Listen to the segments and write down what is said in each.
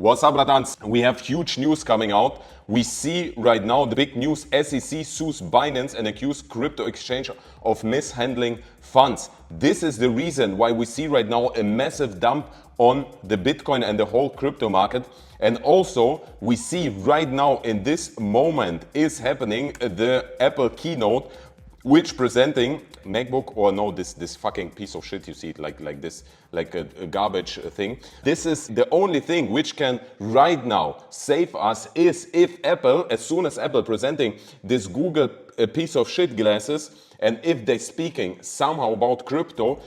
What's up, Bratans? We have huge news coming out. We see right now the big news: SEC sues Binance and accused crypto exchange of mishandling funds. This is the reason why we see right now a massive dump on the Bitcoin and the whole crypto market. And also we see right now in this moment is happening the Apple keynote, which presenting MacBook, or no, this fucking piece of shit you see it like this, like a garbage thing. This is the only thing which can right now save us is if Apple, as soon as Apple presenting this Google piece of shit glasses, and if they're speaking somehow about crypto,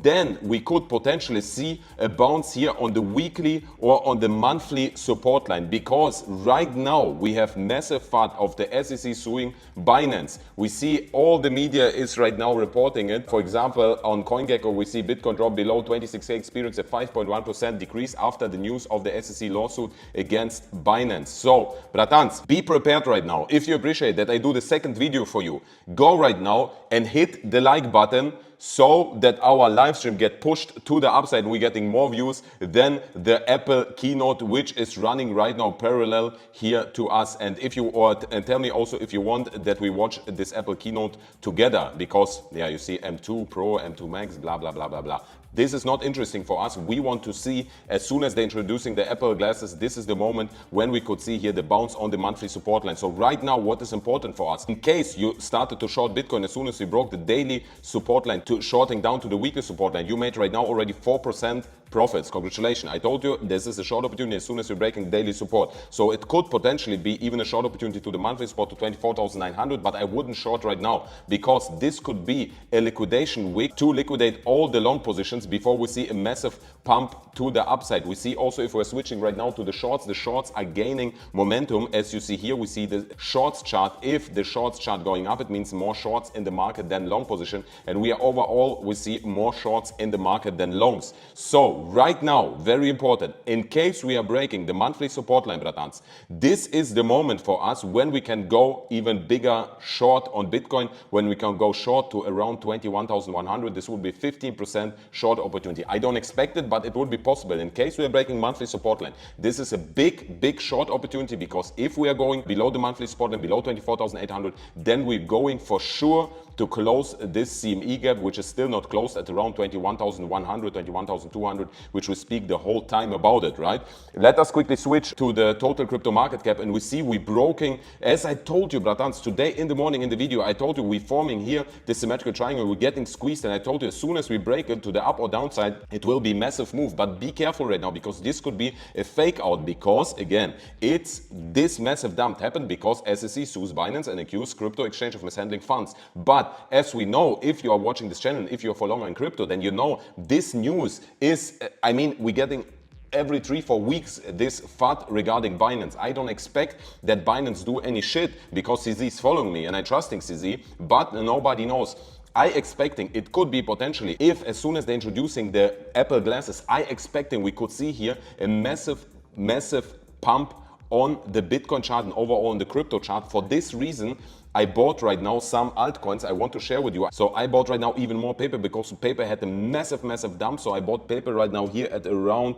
then we could potentially see a bounce here on the weekly or on the monthly support line. Because right now we have massive FUD of the SEC suing Binance. We see all the media is right now reporting it. For example, on CoinGecko, we see Bitcoin drop below 26K, experienced a 5.1% decrease after the news of the SEC lawsuit against Binance. So, Bratans, be prepared right now. If you appreciate that I do the second video for you, go right now and hit the like button so that our live stream get pushed to the upside and we're getting more views than the Apple keynote, which is running right now parallel here to us. And if you and tell me also if you want that we watch this Apple keynote together, because yeah, you see M2 Pro, M2 Max, blah blah blah blah blah. This is not interesting for us. We want to see as soon as they're introducing the Apple glasses, this is the moment when we could see here the bounce on the monthly support line. So right now, what is important for us? In case you started to short Bitcoin as soon as we broke the daily support line to shorting down to the weekly support line, you made right now already 4% profits. Congratulations. I told you this is a short opportunity as soon as we're breaking daily support. So it could potentially be even a short opportunity to the monthly support to 24,900, but I wouldn't short right now because this could be a liquidation week to liquidate all the long positions before we see a massive pump to the upside. We see also if we're switching right now to the shorts are gaining momentum. As you see here, we see the shorts chart. If the shorts chart going up, it means more shorts in the market than long position. And we are overall, we see more shorts in the market than longs. So right now, very important, in case we are breaking the monthly support line, Bratans, this is the moment for us when we can go even bigger short on Bitcoin, when we can go short to around 21,100. This would be 15% short opportunity. I don't expect it, but it would be possible in case we are breaking monthly support line. This is a big short opportunity, because if we are going below the monthly support line, below 24,800, then we're going for sure to close this CME gap, which is still not closed at around 21,100, 21,200, which we speak the whole time about it, right? Let us quickly switch to the total crypto market cap, and we see we broken, as I told you, Bratans, today in the morning in the video, I told you we're forming here this symmetrical triangle, we're getting squeezed, and I told you as soon as we break it to the up or downside, it will be massive move. But be careful right now, because this could be a fake out, because again, it's this massive dump happened because SEC sues Binance and accused crypto exchange of mishandling funds. But as we know, if you are watching this channel, if you're for longer in crypto, then you know this news is, I mean, we're getting every 3-4 weeks this FUD regarding Binance. I don't expect that Binance do any shit because CZ is following me and I trusting CZ, but nobody knows. I expecting it could be potentially, if as soon as they're introducing the Apple glasses, I expecting we could see here a massive pump on the Bitcoin chart and overall on the crypto chart. For this reason, I bought right now some altcoins I want to share with you. So I bought right now even more paper because paper had a massive dump. So I bought paper right now here at around,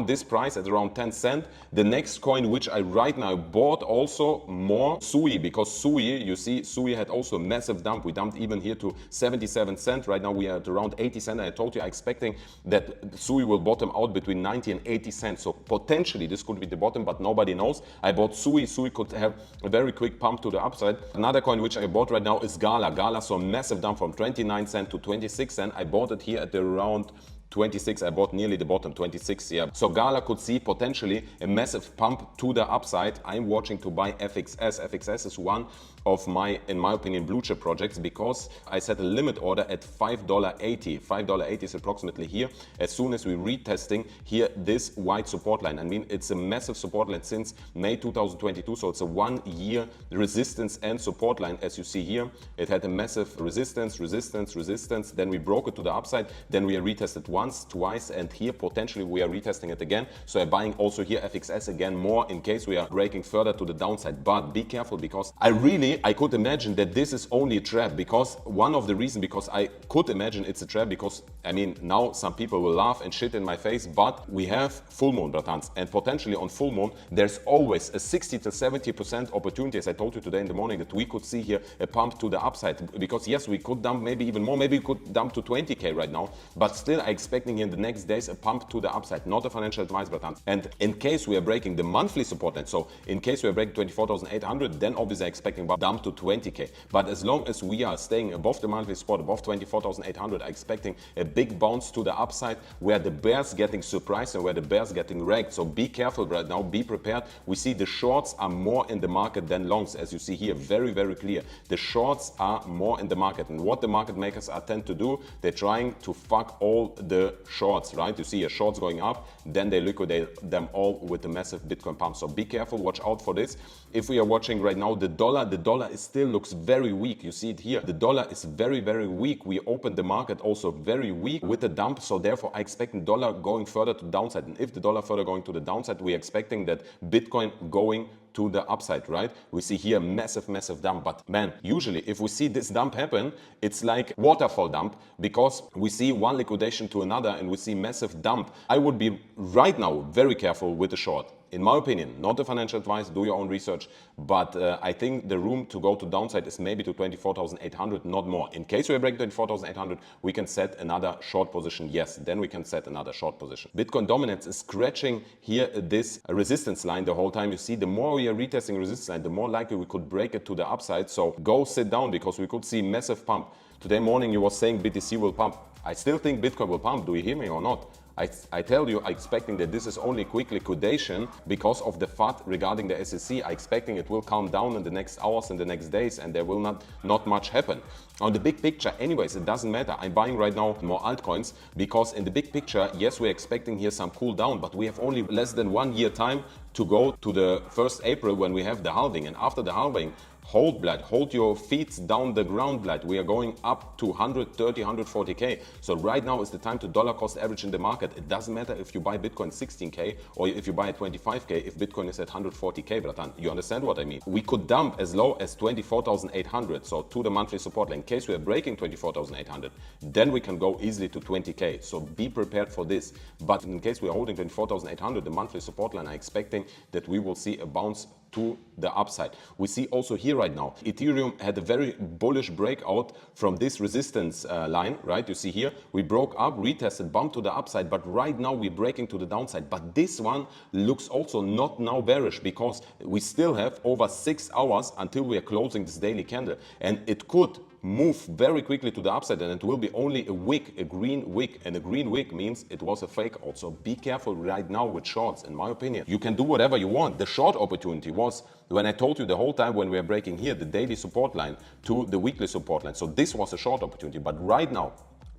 this price, at around 10 cents. The next coin which I right now bought also more, Sui, because Sui, you see, Sui had also a massive dump. We dumped even here to 77 cents. Right now we are at around 80 cents. I told you I'm expecting that Sui will bottom out between 90 and 80 cents. So potentially this could be the bottom, but nobody knows. I bought Sui. Sui could have a very quick pump to the upside. Another coin which I bought right now is Gala. Gala saw a massive dump from 29 cents to 26 cents. I bought it here at around 26. I bought nearly the bottom, 26, yeah. So Gala could see potentially a massive pump to the upside. I'm watching to buy FXS. FXS is one of my, in my opinion, blue chip projects, because I set a limit order at $5.80. $5.80 is approximately here. As soon as we're retesting here this wide support line, I mean, it's a massive support line since May 2022. So it's a 1 year resistance and support line. As you see here, it had a massive resistance. Then we broke it to the upside. Then we are retested once, twice, and here potentially we are retesting it again. So I'm buying also here FXS again more in case we are breaking further to the downside. But be careful, because I really me, I could imagine that this is only a trap, because one of the reasons, because I could imagine it's a trap, because I mean, now some people will laugh and shit in my face, but we have full moon, bratans, and potentially on full moon, there's always a 60 to 70% opportunity, as I told you today in the morning, that we could see here a pump to the upside, because yes, we could dump maybe even more, maybe we could dump to 20k right now, but still I'm expecting in the next days a pump to the upside, not a financial advice, bratans. And in case we are breaking the monthly support line, so in case we are breaking 24,800, then obviously I'm expecting a dump to 20k. But as long as we are staying above the monthly support, above 24,800, I'm expecting a big bounce to the upside, where the bears getting surprised and where the bears getting wrecked. So be careful right now, be prepared. We see the shorts are more in the market than longs, as you see here, very, very clear. The shorts are more in the market, and what the market makers are tend to do, they're trying to fuck all the shorts, right? You see a shorts going up, then they liquidate them all with the massive Bitcoin pump. So be careful, watch out for this. If we are watching right now the dollar is still looks very weak. You see it here. The dollar is very, very weak. We opened the market also very weak with the dump. So therefore, I expect the dollar going further to the downside. And if the dollar further going to the downside, we're expecting that Bitcoin going to the upside, right? We see here massive, massive dump. But man, usually if we see this dump happen, it's like waterfall dump, because we see one liquidation to another and we see massive dump. I would be right now very careful with the short. In my opinion, not a financial advice, do your own research, but I think the room to go to downside is maybe to 24,800, not more. In case we break 24,800, we can set another short position. Yes, then we can set another short position. Bitcoin dominance is scratching here this resistance line the whole time. You see, the more we are retesting resistance line, the more likely we could break it to the upside. So go sit down, because we could see massive pump. Today morning you were saying BTC will pump. I still think Bitcoin will pump. Do you hear me or not? I tell you, I'm expecting that this is only quick liquidation because of the FUD regarding the SEC. I'm expecting it will calm down in the next hours and the next days, and there will not much happen. On the big picture, anyways, it doesn't matter. I'm buying right now more altcoins, because in the big picture, yes, we're expecting here some cool down, but we have only less than 1 year time to go to the 1st April when we have the halving. And after the halving, hold, blood, hold your feet down the ground, blood. We are going up to 130, 140k. So right now is the time to dollar cost average in the market. It doesn't matter if you buy Bitcoin 16k or if you buy at 25k, if Bitcoin is at 140k, bratan. You understand what I mean? We could dump as low as 24,800, so to the monthly support line. In case we are breaking 24,800, then we can go easily to 20k. So be prepared for this. But in case we are holding 24,800, the monthly support line, I'm expecting that we will see a bounce to the upside. We see also here right now, Ethereum had a very bullish breakout from this resistance line, right? You see here, we broke up, retested, bumped to the upside, but right now we're breaking to the downside. But this one looks also not now bearish, because we still have over 6 hours until we are closing this daily candle, and it could move very quickly to the upside, and it will be only a wick, a green wick, and a green wick means it was a fake out. So be careful right now with shorts. In my opinion, you can do whatever you want. The short opportunity was when I told you the whole time when we are breaking here the daily support line to the weekly support line. So this was a short opportunity, but right now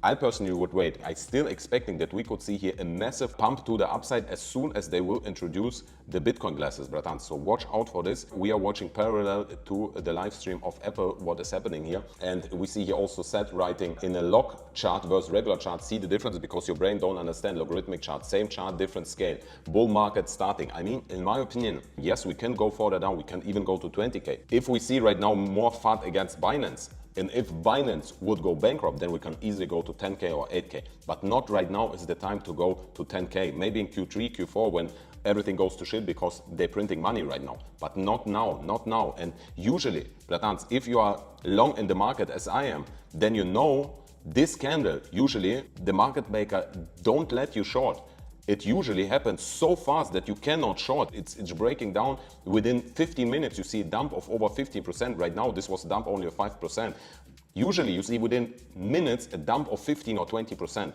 I personally would wait. I'm still expecting that we could see here a massive pump to the upside as soon as they will introduce the Bitcoin glasses, bratan. So watch out for this. We are watching parallel to the live stream of Apple what is happening here. And we see here also Seth writing in a log chart versus regular chart. See the difference, because your brain don't understand logarithmic chart. Same chart, different scale. Bull market starting. I mean, in my opinion, yes, we can go further down. We can even go to 20k. If we see right now more FUD against Binance, and if Binance would go bankrupt, then we can easily go to 10k or 8k. But not right now is the time to go to 10k. Maybe in Q3, Q4, when everything goes to shit, because they're printing money right now. But not now, not now. And usually, Blatans, if you are long in the market as I am, then you know this candle, usually the market maker don't let you short. It usually happens so fast that you cannot short. It's breaking down within 15 minutes. You see a dump of over 50%. Right now, this was a dump only of 5%. Usually, you see within minutes a dump of 15 or 20%.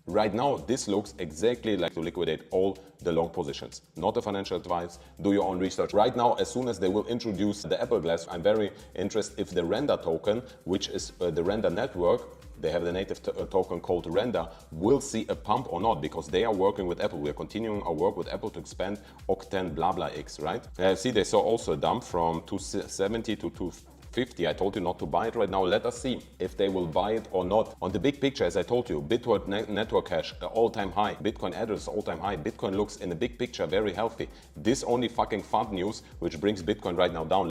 Right now, this looks exactly like to liquidate all the long positions. Not a financial advice, do your own research. Right now, as soon as they will introduce the Apple Glass, I'm very interested if the Render token, which is the Render network, they have the native token called Render, will see a pump or not, because they are working with Apple. We are continuing our work with Apple to expand Octane blah blah X, right? See, they saw also a dump from 270 to 250. I told you not to buy it right now. Let us see if they will buy it or not. On the big picture, as I told you, Bitcoin network hash all-time high, Bitcoin address all-time high. Bitcoin looks in the big picture very healthy. This only fucking fund news which brings Bitcoin right now down.